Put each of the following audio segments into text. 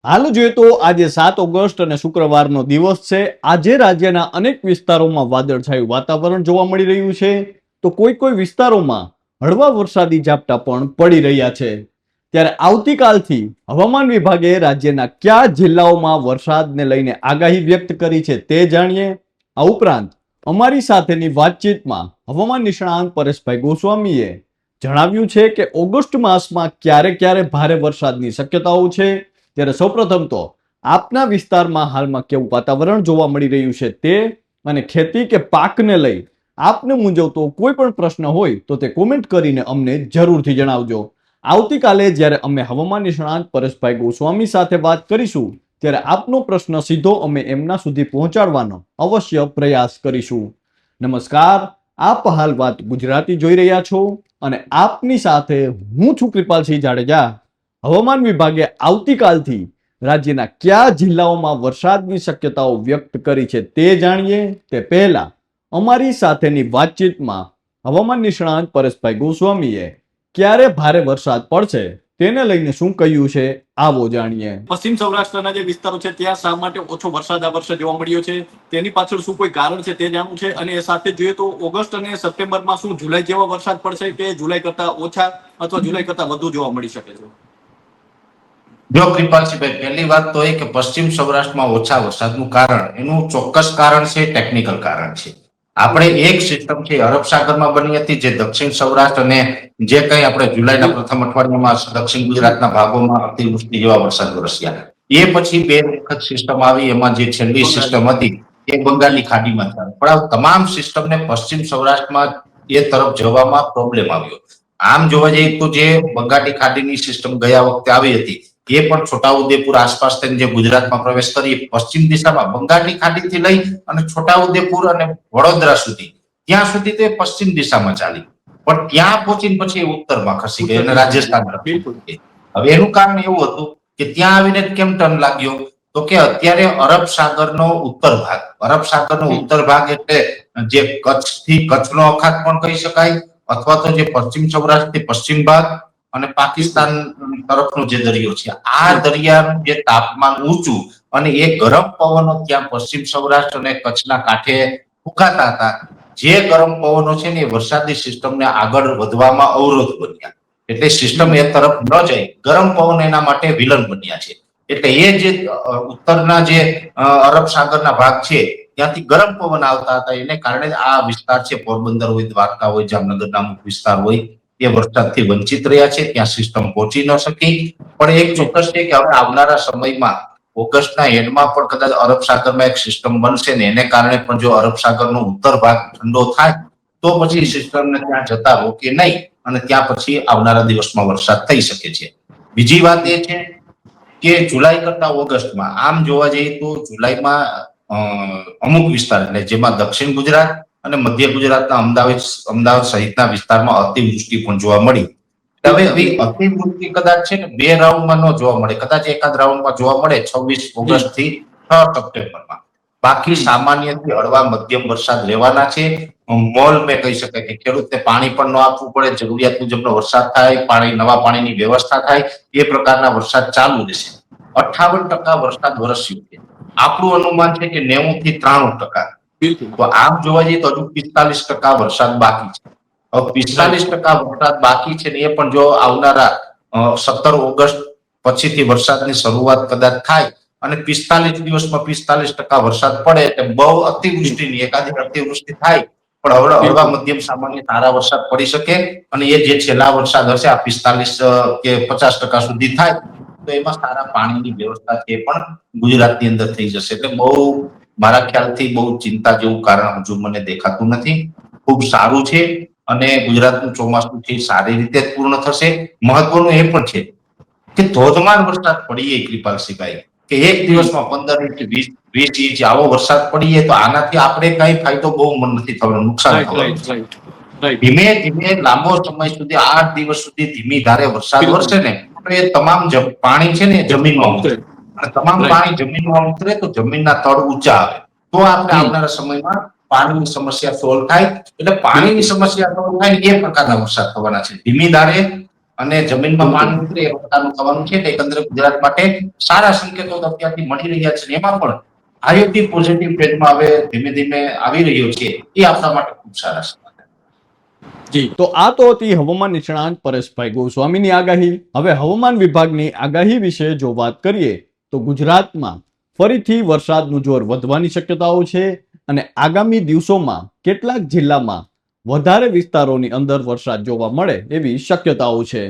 હાલ જોઈએ તો આજે 7 ઓગસ્ટ અને શુક્રવારનો દિવસ છે। આજે રાજ્યના અનેક વિસ્તારોમાં વાદળછાયું વાતાવરણ જોવા મળી રહ્યું છે, તો કોઈ વિસ્તારોમાં હળવા વરસાદી ઝાપટા પણ પડી રહ્યા છે। ત્યારે આવતીકાલથી હવામાન વિભાગે રાજ્યના કયા જિલ્લાઓમાં વરસાદને લઈને આગાહી વ્યક્ત કરી છે તે જાણીએ। આ ઉપરાંત અમારી સાથેની વાતચીતમાં હવામાન નિષ્ણાંત પરેશભાઈ ગોસ્વામીએ જણાવ્યું છે કે ઓગસ્ટ માસમાં ક્યારે ક્યારે ભારે વરસાદની શક્યતાઓ છે। ત્યારે સૌપ્રથમ તો આપના વિસ્તારમાં હાલમાં કેવું વાતાવરણ જોવા મળી રહ્યું છે તે અને ખેતી કે પાકને લઈ આપને મૂંઝવતો કોઈ પણ પ્રશ્ન હોય તો તે કોમેન્ટ કરીને અમને જરૂરથી જણાવજો। આવતીકાલે જ્યારે અમે હવામાન નિષ્ણાંત પરેશભાઈ ગોસ્વામી સાથે વાત કરીશું ત્યારે આપનો પ્રશ્ન સીધો અમે એમના સુધી પહોંચાડવાનો અવશ્ય પ્રયાસ કરીશું। નમસ્કાર, આપ હાલ વાત ગુજરાતી જોઈ રહ્યા છો અને આપની સાથે હું છું કૃપાલસિંહ જાડેજા। હવામાન વિભાગે આવતીકાલથી રાજ્યના કયા જિલ્લાઓમાં વરસાદની શક્યતાઓ વ્યક્ત કરી છે તે જાણીએ તે પહેલા અમારી સાથેની વાતચીતમાં હવામાન નિષ્ણાંત પરેશભાઈ ગોસ્વામીએ ક્યારે ભારે વરસાદ પડશે તેને લઈને શું કહ્યું છે આવો જાણીએ। પશ્ચિમ સૌરાષ્ટ્રના જે વિસ્તારો છે ત્યાં શા માટે ઓછો વરસાદ આ વર્ષે જોવા મળ્યો છે તેની પાછળ શું કોઈ કારણ છે તે જાણવું છે, અને એ સાથે જોઈએ તો ઓગસ્ટ અને સપ્ટેમ્બરમાં શું જુલાઈ જેવો વરસાદ પડશે કે જુલાઈ કરતા ઓછા અથવા જુલાઈ કરતા વધુ જોવા મળી શકે છે? જો કૃપાલસિંહભાઈ, પહેલી વાત તો એ કે પશ્ચિમ સૌરાષ્ટ્રમાં ઓછા વરસાદનું કારણ એનું ચોક્કસ કારણ છે, ટેકનિકલ કારણ છે। આપણે એક સિસ્ટમ છે અરબ સાગરમાં બની હતી જે દક્ષિણ સૌરાષ્ટ્ર અને જે કંઈ આપણે જુલાઈના પ્રથમ અઠવાડિયામાં દક્ષિણ ગુજરાતના ભાગોમાં અતિવૃષ્ટિ જેવા વરસાદ વરસ્યા, એ પછી બે વખત સિસ્ટમ આવી, એમાં જે છેલ્લી સિસ્ટમ હતી એ બંગાળની ખાડીમાં ચાલે, પણ આ તમામ સિસ્ટમને પશ્ચિમ સૌરાષ્ટ્રમાં એ તરફ જવામાં પ્રોબ્લેમ આવ્યો। આમ જોવા જઈએ તો જે બંગાળની ખાડીની સિસ્ટમ ગયા વખતે આવી હતી એ પણ છોટાઉદેપુર આસપાસ થઈને જે ગુજરાતમાં પ્રવેશ કરી પશ્ચિમ દિશામાં બંગાળની ખાડીથી લઈ અને છોટાઉદેપુર અને વડોદરા સુધી, ત્યાં સુધી તે પશ્ચિમ દિશામાં ચાલી, પણ ત્યાં પહોંચીને પછી ઉત્તરમાં ખસી ગઈ અને રાજસ્થાન તરફ ગઈ। હવે એનું કારણ એવું હતું કે ત્યાં આવીને કેમ ટર્ન લાગ્યો, તો કે અત્યારે અરબ સાગરનો ઉત્તર ભાગ એટલે જે કચ્છથી કચ્છનો અખાત પણ કહી શકાય, અથવા તો જે પશ્ચિમ સૌરાષ્ટ્રથી પશ્ચિમ ભાગ અને પાકિસ્તાન તરફનો જે દરિયો છે, આ દરિયાનું જે તાપમાન ઊંચું અને એ ગરમ પવનો ત્યાં પશ્ચિમ સૌરાષ્ટ્ર અને કચ્છના કાંઠે ફૂંકાતા હતા, જે ગરમ પવનો છે ને એ વરસાદી સિસ્ટમને આગળ વધવામાં અવરોધ બન્યા, એટલે સિસ્ટમ એ તરફ ન જાય, ગરમ પવન એના માટે વિલન બન્યા છે। એટલે એ જે ઉત્તરના જે અરબ સાગરના ભાગ છે ત્યાંથી ગરમ પવન આવતા હતા, એને કારણે આ વિસ્તાર છે પોરબંદર હોય, દ્વારકા હોય, જામનગરના અમુક વિસ્તાર હોય એ વરસાદથી વંચિત રહ્યા છે, ત્યાં સિસ્ટમ પહોંચી ન શકી। પણ એક ચોક્કસ છે કે હવે આવનારા સમયમાં ઓગસ્ટના એન્ડમાં પણ કદાચ અરબ સાગરમાં એક સિસ્ટમ બનશે ને એને કારણે પણ જો અરબ સાગરનો ઉત્તર ભાગ ઠંડો થાય તો પછી સિસ્ટમને ત્યાં જતા રોકે નહીં અને ત્યાં પછી આવનારા દિવસમાં વરસાદ થઈ શકે છે। બીજી વાત એ છે કે જુલાઈ કરતા ઓગસ્ટમાં આમ જોવા જઈએ તો જુલાઈમાં અમુક વિસ્તાર એટલે જેમાં દક્ષિણ ગુજરાત અને મધ્ય ગુજરાતના અમદાવાદ સહિતના વિસ્તારમાં અતિવૃષ્ટિ પણ જોવા મળી। હવે અતિવૃષ્ટિ કદાચ છે ને બે રાઉન્ડમાં ન જોવા મળે, કદાચ એકાદ રાઉન્ડમાં જોવા મળે 26 ઓગસ્ટ થી 6 સપ્ટેમ્બરમાં, બાકી સામાન્યથી હળવા મધ્યમ વરસાદ રહેવાના છે। મોલ મેં કહી શકાય કે ખેડૂતને પાણી પણ ન આપવું પડે, જરૂરિયાત મુજબનો વરસાદ થાય, નવા પાણીની વ્યવસ્થા થાય, એ પ્રકારના વરસાદ ચાલુ રહેશે। 58% વરસાદ વરસ્યો છે, આપણું અનુમાન છે કે 90 થી 93%, તો આમ જોવા જઈએ તો હજુ 45% વરસાદ બાકી છે। હવે 45% વરસાદ બાકી છે ને એ પણ જો આવનારા 17 ઓગસ્ટ પછીથી વરસાદની શરૂઆત કદાચ થાય અને 45 દિવસમાં 45% વરસાદ પડે એટલે બહુ અતિવૃષ્ટિની એકાદી અતિવૃષ્ટિ થાય પણ હળવા મધ્યમ સામાન્ય સારા વરસાદ પડી શકે, અને એ જે છેલ્લા વરસાદ હશે આ 45 કે 50% સુધી થાય તો એમાં સારા પાણીની વ્યવસ્થા છે પણ ગુજરાતની અંદર થઈ જશે। એટલે બહુ મારા ખ્યાલથી બહુ ચિંતા જેવું કારણ હજુ મને દેખાતું નથી, ખૂબ સારું છે અને ગુજરાતનું ચોમાસું છે સારી રીતે પૂર્ણ થશે। મહત્વનું એ પણ છે કે ધોધમાર વરસાદ પડીએ કૃપાલસિંહભાઈ, કે એક દિવસમાં 15 ઇંચ 20 ઇંચ આવો વરસાદ પડીએ તો આનાથી આપણે કઈ ફાયદો બહુ નથી થવાનો, નુકસાન થવાનું છે। ધીમે ધીમે લાંબો સમય સુધી 8 દિવસ સુધી ધીમી ધારે વરસાદ વરસે ને તો એ તમામ પાણી છે ને જમીનમાં ઉતરે, અને તમામ પાણી જમીનમાં ઉતરે તો જમીનના તળ ઊંચા આવે, તો આપણે આવનારા સમયમાં પાણીની સમસ્યા સોલ્વ થાય। એટલે પાણીની સમસ્યા સોલ્વ થાય એ પ્રકારના વરસાદ થવાના છે। ધીમી ધારે અને જમીનમાં પાણી ઉતરે એ પ્રકારનું થવાનું છે. એકંદરે ગુજરાત માટે સારા સંકેતો અત્યારથી મળી રહ્યા છે. એમાં પણ આઈઓટી પોઝિટિવ ટ્રેન્ડમાં હવે ધીમે ધીમે આવી રહ્યો છે. એ આપણા માટે ખૂબ સારા સમાચાર. જી, તો આ તો હતી હવામાન નિષ્ણાંત પરેશભાઈ ગોસ્વામીની આગાહી. હવે હવામાન વિભાગની આગાહી વિશે જો વાત કરીએ તો ગુજરાતમાં ફરીથી વરસાદનું જોર વધવાની શક્યતાઓ છે અને આગામી દિવસોમાં કેટલાક જિલ્લામાં વધારે વિસ્તારોની અંદર વરસાદ જોવા મળે એવી શક્યતાઓ છે.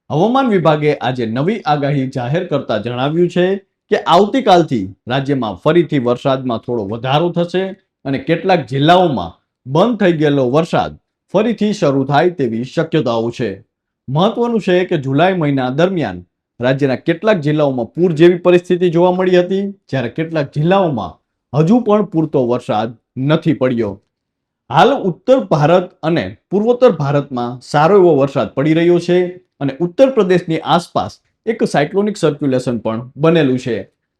હવામાન વિભાગે આજે નવી આગાહી જાહેર કરતા જણાવ્યું છે કે આવતીકાલથી રાજ્યમાં ફરીથી વરસાદમાં થોડો વધારો થશે અને કેટલાક જિલ્લાઓમાં બંધ થઈ ગયેલો વરસાદ ફરીથી શરૂ થાય તેવી શક્યતાઓ છે. મહત્વનું છે કે જુલાઈ મહિના દરમિયાન રાજ્યના કેટલાક જિલ્લાઓમાં પૂર જેવી પરિસ્થિતિ જોવા મળી હતી, જ્યારે કેટલાક જિલ્લાઓમાં હજુ પણ પૂરતો વરસાદ નથી પડ્યો. હાલ ઉત્તર ભારત અને પૂર્વોત્તર ભારતમાં સારો એવો વરસાદ પડી રહ્યો છે અને ઉત્તર પ્રદેશની આસપાસ એક સાયક્લોનિક સર્ક્યુલેશન પણ બનેલું છે.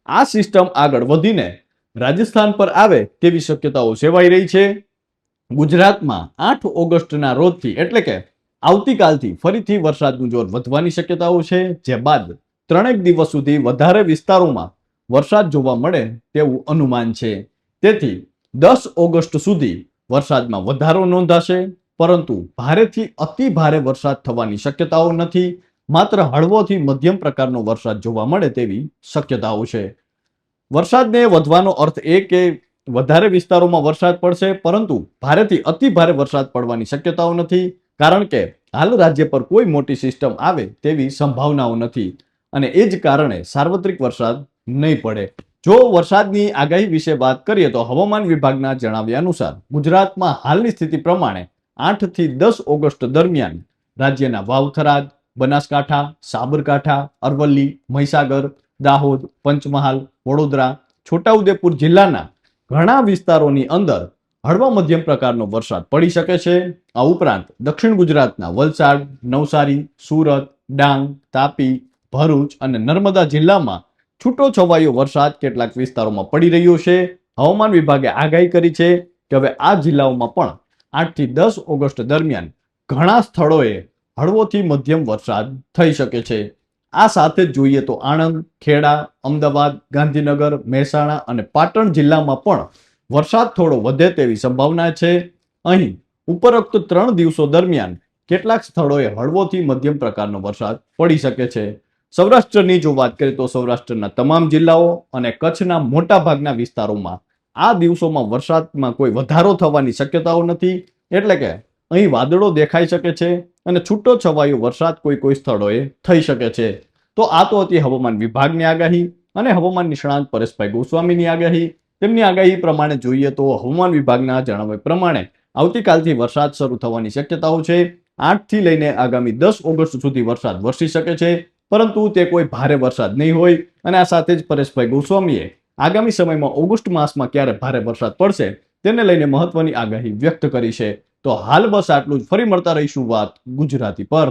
આ સિસ્ટમ આગળ વધીને રાજસ્થાન પર આવે તેવી શક્યતાઓ સેવાઈ રહી છે. ગુજરાતમાં 8 ઓગસ્ટના રોજથી એટલે કે આવતીકાલથી ફરીથી વરસાદનું જોર વધવાની શક્યતાઓ છે, જે બાદ 3 દિવસ સુધી વધારે વિસ્તારોમાં વરસાદ જોવા મળે તેવું અનુમાન છે. તેથી 10 ઓગસ્ટ સુધી વરસાદમાં વધારો નોંધાશે, પરંતુ ભારેથી અતિ ભારે વરસાદ થવાની શક્યતાઓ નથી. માત્ર હળવોથી મધ્યમ પ્રકારનો વરસાદ જોવા મળે તેવી શક્યતાઓ છે. વરસાદને વધવાનો અર્થ એ કે વધારે વિસ્તારોમાં વરસાદ પડશે, પરંતુ ભારેથી અતિ ભારે વરસાદ પડવાની શક્યતાઓ નથી, કારણ કે હાલ રાજ્ય પર કોઈ મોટી સિસ્ટમ આવે તેવી સંભાવનાઓ નથી અને એ જ કારણે સાર્વત્રિક વરસાદ નહીં પડે. જો વરસાદની આગાહી વિશે વાત કરીએ તો હવામાન વિભાગના જણાવ્યા અનુસાર ગુજરાતમાં હાલની સ્થિતિ પ્રમાણે 8 થી 10 ઓગસ્ટ દરમિયાન રાજ્યના વાવ-થરાદ, બનાસકાંઠા, સાબરકાંઠા, અરવલ્લી, મહીસાગર, દાહોદ, પંચમહાલ, વડોદરા, છોટાઉદેપુર જિલ્લાના ઘણા વિસ્તારોની અંદર હળવા મધ્યમ પ્રકારનો વરસાદ પડી શકે છે. આ ઉપરાંત દક્ષિણ ગુજરાતના વલસાડ, નવસારી, સુરત, ડાંગ, તાપી, ભરૂચ અને નર્મદા જિલ્લામાં છૂટો છવાયો વરસાદ કેટલાક વિસ્તારોમાં પડી રહ્યો છે. હવામાન વિભાગે આગાહી કરી છે કે હવે આ જિલ્લાઓમાં પણ 8 થી 10 ઓગસ્ટ દરમિયાન ઘણા સ્થળોએ હળવોથી મધ્યમ વરસાદ થઈ શકે છે. આ સાથે જ જોઈએ તો આણંદ, ખેડા, અમદાવાદ, ગાંધીનગર, મહેસાણા અને પાટણ જિલ્લામાં પણ વરસાદ થોડો વધે તેવી સંભાવના છે. અહીં ઉપરોક્ત 3 દિવસો દરમિયાન કેટલાક સ્થળોએ હળવોથી મધ્યમ પ્રકારનો વરસાદ પડી શકે છે. સૌરાષ્ટ્રની જો વાત કરીએ તો સૌરાષ્ટ્રના તમામ જિલ્લાઓ અને કચ્છના મોટા ભાગના વિસ્તારોમાં આ દિવસોમાં વરસાદમાં કોઈ વધારો થવાની શક્યતાઓ નથી, એટલે કે અહીં વાદળો દેખાઈ શકે છે અને છૂટો છવાયો વરસાદ કોઈ સ્થળોએ થઈ શકે છે. તો આ તો હતી હવામાન વિભાગની આગાહી અને હવામાન નિષ્ણાંત પરેશભાઈ ગોસ્વામીની આગાહી. તેમની આગાહી પ્રમાણે જોઈએ તો હવામાન વિભાગના જણાવ્યા પ્રમાણે આવતીકાલથી વરસાદ શરૂ થવાની શક્યતાઓ છે. 8 થી લઈને આગામી 10 ઓગસ્ટ સુધી વરસાદ વરસી શકે છે, પરંતુ તે કોઈ ભારે વરસાદ નહીં હોય. અને આ સાથે જ પરેશભાઈ ગોસ્વામીએ આગામી સમયમાં ઓગસ્ટ માસમાં ક્યારે ભારે વરસાદ પડશે તેને લઈને મહત્વની આગાહી વ્યક્ત કરી છે. તો હાલ બસ આટલું જ. ફરી મળતા રહીશું વાત ગુજરાતી પર.